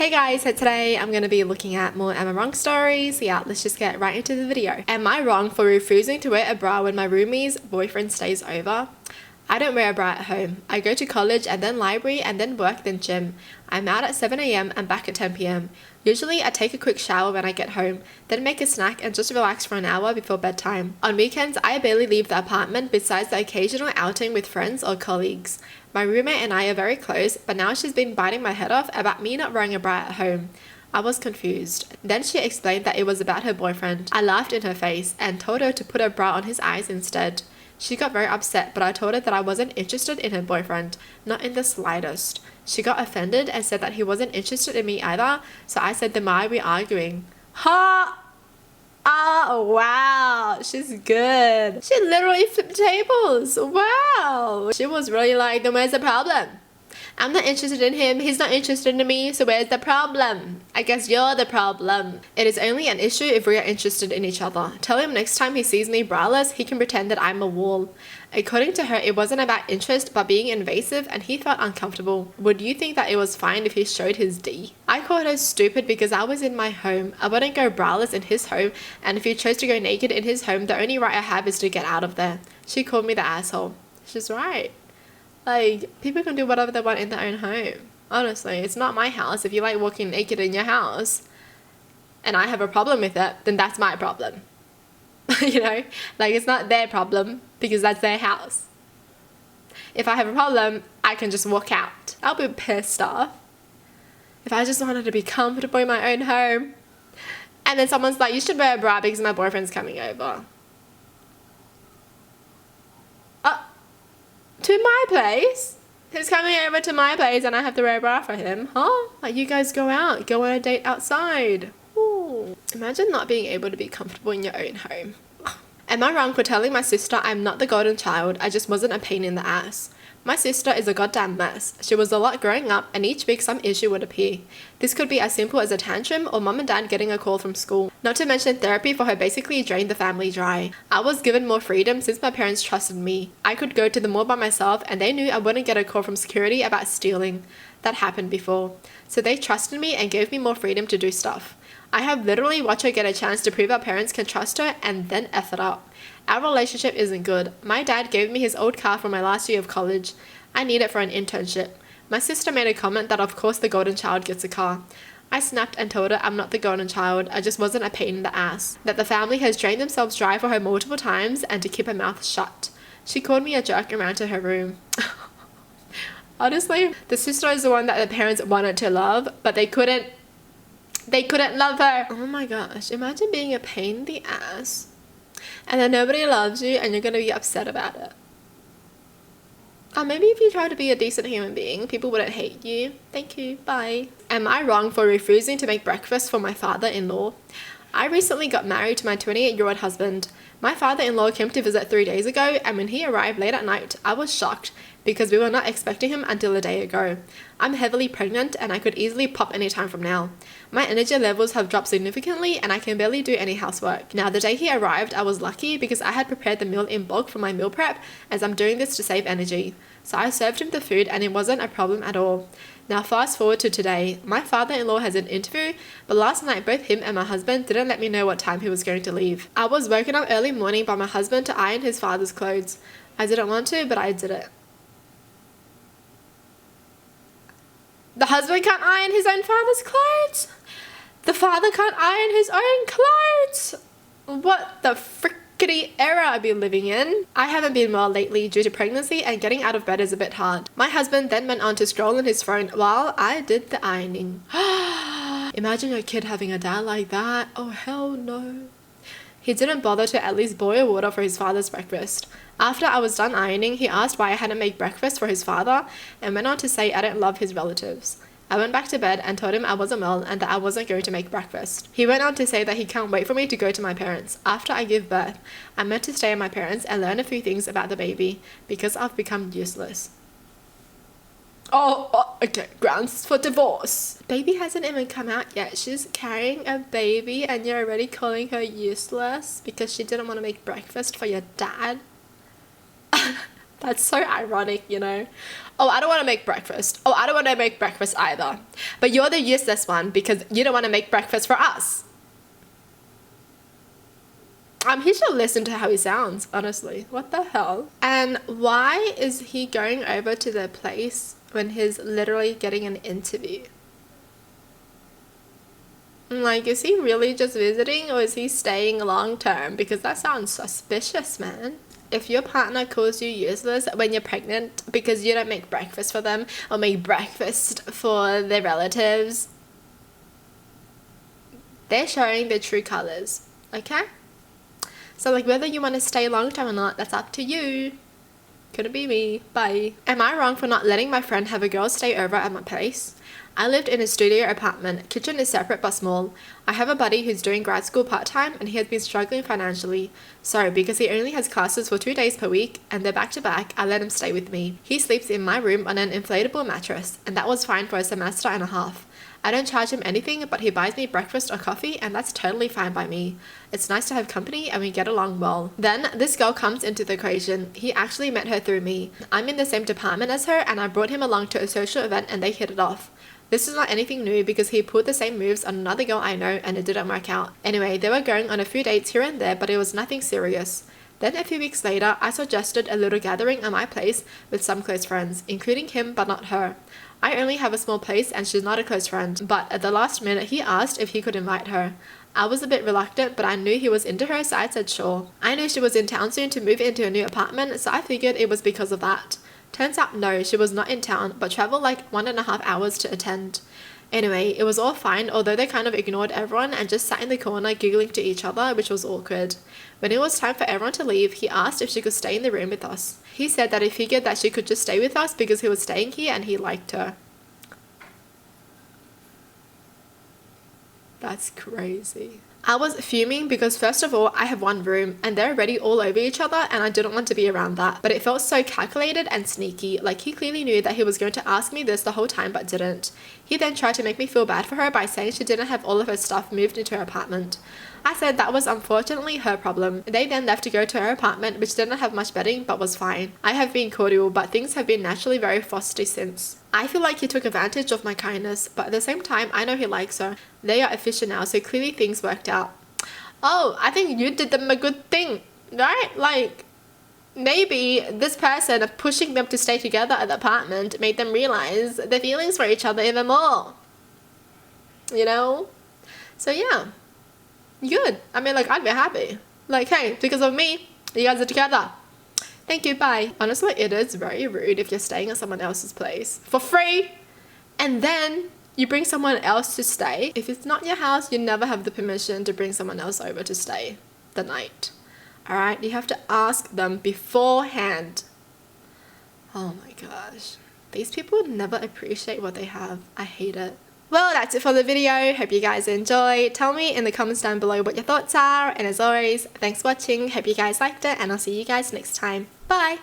Hey guys, so today I'm going to be looking at more Am I Wrong stories. Yeah, let's just get right into the video. Am I wrong for refusing to wear a bra when my roomie's boyfriend stays over? I don't wear a bra at home. I go to college and then library and then work then gym. I'm out at 7 a.m. and back at 10 p.m. Usually I take a quick shower when I get home, then make a snack and just relax for an hour before bedtime. On weekends, I barely leave the apartment besides the occasional outing with friends or colleagues. My roommate and I are very close, but now she's been biting my head off about me not wearing a bra at home. I was confused. Then she explained that it was about her boyfriend. I laughed in her face and told her to put a bra on his eyes instead. She got very upset, but I told her that I wasn't interested in her boyfriend, not in the slightest. She got offended and said that he wasn't interested in me either, so I said, then why are we arguing? Ha! Oh, wow, she's good. She literally flipped tables. Wow. She was really like, then where's the problem? I'm not interested in him, he's not interested in me, so where's the problem? I guess you're the problem. It is only an issue if we are interested in each other. Tell him next time he sees me braless, he can pretend that I'm a wall. According to her, it wasn't about interest but being invasive and he felt uncomfortable. Would you think that it was fine if he showed his D? I called her stupid because I was in my home. I wouldn't go braless in his home, and if he chose to go naked in his home, the only right I have is to get out of there. She called me the asshole. She's right. Like, people can do whatever they want in their own home. Honestly, it's not my house. If you like walking naked in your house and I have a problem with it, then that's my problem. You know, like, it's not their problem because that's their house. If I have a problem, I can just walk out. I'll be pissed off. If I just wanted to be comfortable in my own home and then someone's like, you should wear a bra because my boyfriend's coming over. To my place? He's coming over to my place and I have to wear a bra for him, huh? Like, you guys go out, go on a date outside. Ooh. Imagine not being able to be comfortable in your own home. Am I wrong for telling my sister I'm not the golden child, I just wasn't a pain in the ass? My sister is a goddamn mess. She was a lot growing up and each week some issue would appear. This could be as simple as a tantrum or mum and dad getting a call from school. Not to mention therapy for her basically drained the family dry. I was given more freedom since my parents trusted me. I could go to the mall by myself and they knew I wouldn't get a call from security about stealing. That happened before. So they trusted me and gave me more freedom to do stuff. I have literally watched her get a chance to prove our parents can trust her and then F it up. Our relationship isn't good. My dad gave me his old car for my last year of college. I need it for an internship. My sister made a comment that of course the golden child gets a car. I snapped and told her I'm not the golden child, I just wasn't a pain in the ass. That the family has drained themselves dry for her multiple times and to keep her mouth shut. She called me a jerk and ran to her room. Honestly, the sister is the one that the parents wanted to love, but they couldn't love her. Oh my gosh, imagine being a pain in the ass and then nobody loves you and you're gonna be upset about it. Or maybe if you try to be a decent human being, people wouldn't hate you. Thank you, bye. Am I wrong for refusing to make breakfast for my father-in-law? I recently got married to my 28-year-old husband. My father-in-law came to visit 3 days ago, and when he arrived late at night, I was shocked because we were not expecting him until a day ago. I'm heavily pregnant and I could easily pop any time from now. My energy levels have dropped significantly and I can barely do any housework. Now, the day he arrived, I was lucky because I had prepared the meal in bulk for my meal prep, as I'm doing this to save energy. So I served him the food and it wasn't a problem at all. Now fast forward to today. My father-in-law has an interview, but last night both him and my husband didn't let me know what time he was going to leave. I was woken up early morning by my husband to iron his father's clothes. I didn't want to, but I did it. The husband can't iron his own father's clothes? The father can't iron his own clothes? What the frickety era I've been living in. I haven't been well lately due to pregnancy and getting out of bed is a bit hard. My husband then went on to scroll on his phone while I did the ironing. Imagine your kid having a dad like that. Oh hell no. He didn't bother to at least boil water for his father's breakfast. After I was done ironing, he asked why I hadn't made breakfast for his father and went on to say I don't love his relatives. I went back to bed and told him I wasn't well and that I wasn't going to make breakfast. He went on to say that he can't wait for me to go to my parents. After I give birth, I'm meant to stay at my parents and learn a few things about the baby because I've become useless. Oh, okay, grounds for divorce. Baby hasn't even come out yet. She's carrying a baby and you're already calling her useless because she didn't want to make breakfast for your dad? That's so ironic, you know. Oh, I don't want to make breakfast. Oh, I don't want to make breakfast either. But you're the useless one because you don't want to make breakfast for us. He should listen to how he sounds, honestly. What the hell? And why is he going over to their place when he's literally getting an interview? Like, is he really just visiting or is he staying long term? Because that sounds suspicious, man. If your partner calls you useless when you're pregnant because you don't make breakfast for them or make breakfast for their relatives, they're showing their true colors, okay? So, like, whether you want to stay long term or not, that's up to you. Couldn't be me. Bye. Am I wrong for not letting my friend have a girl stay over at my place? I lived in a studio apartment. Kitchen is separate but small. I have a buddy who's doing grad school part-time and he has been struggling financially. So, because he only has classes for 2 days per week and they're back-to-back, I let him stay with me. He sleeps in my room on an inflatable mattress and that was fine for a semester and a half. I don't charge him anything, but he buys me breakfast or coffee and that's totally fine by me. It's nice to have company and we get along well. Then this girl comes into the equation. He actually met her through me. I'm in the same department as her and I brought him along to a social event and they hit it off. This is not anything new because he pulled the same moves on another girl I know and it didn't work out. Anyway, they were going on a few dates here and there, but it was nothing serious. Then a few weeks later, I suggested a little gathering at my place with some close friends, including him but not her. I only have a small place and she's not a close friend, but at the last minute he asked if he could invite her. I was a bit reluctant, but I knew he was into her, so I said sure. I knew she was in town soon to move into a new apartment, so I figured it was because of that. Turns out no, she was not in town, but traveled like 1.5 hours to attend. Anyway, it was all fine, although they kind of ignored everyone and just sat in the corner giggling to each other, which was awkward. When it was time for everyone to leave, he asked if she could stay in the room with us. He said that he figured that she could just stay with us because he was staying here and he liked her. That's crazy. I was fuming because first of all, I have one room and they're already all over each other and I didn't want to be around that. But it felt so calculated and sneaky, like he clearly knew that he was going to ask me this the whole time but didn't. He then tried to make me feel bad for her by saying she didn't have all of her stuff moved into her apartment. I said that was unfortunately her problem. They then left to go to her apartment, which didn't have much bedding but was fine. I have been cordial, but things have been naturally very frosty since. I feel like he took advantage of my kindness, but at the same time, I know he likes her. They are official now, so clearly things worked out. Oh, I think you did them a good thing, right? Like, maybe this person pushing them to stay together at the apartment made them realize their feelings for each other even more. You know? So yeah. Good. I mean, like, I'd be happy. Like, hey, because of me, you guys are together. Thank you, bye. Honestly, it is very rude if you're staying at someone else's place for free and then you bring someone else to stay. If it's not your house, you never have the permission to bring someone else over to stay the night. Alright? You have to ask them beforehand. Oh my gosh. These people never appreciate what they have. I hate it. Well, that's it for the video. Hope you guys enjoyed. Tell me in the comments down below what your thoughts are. And as always, thanks for watching. Hope you guys liked it and I'll see you guys next time. Bye!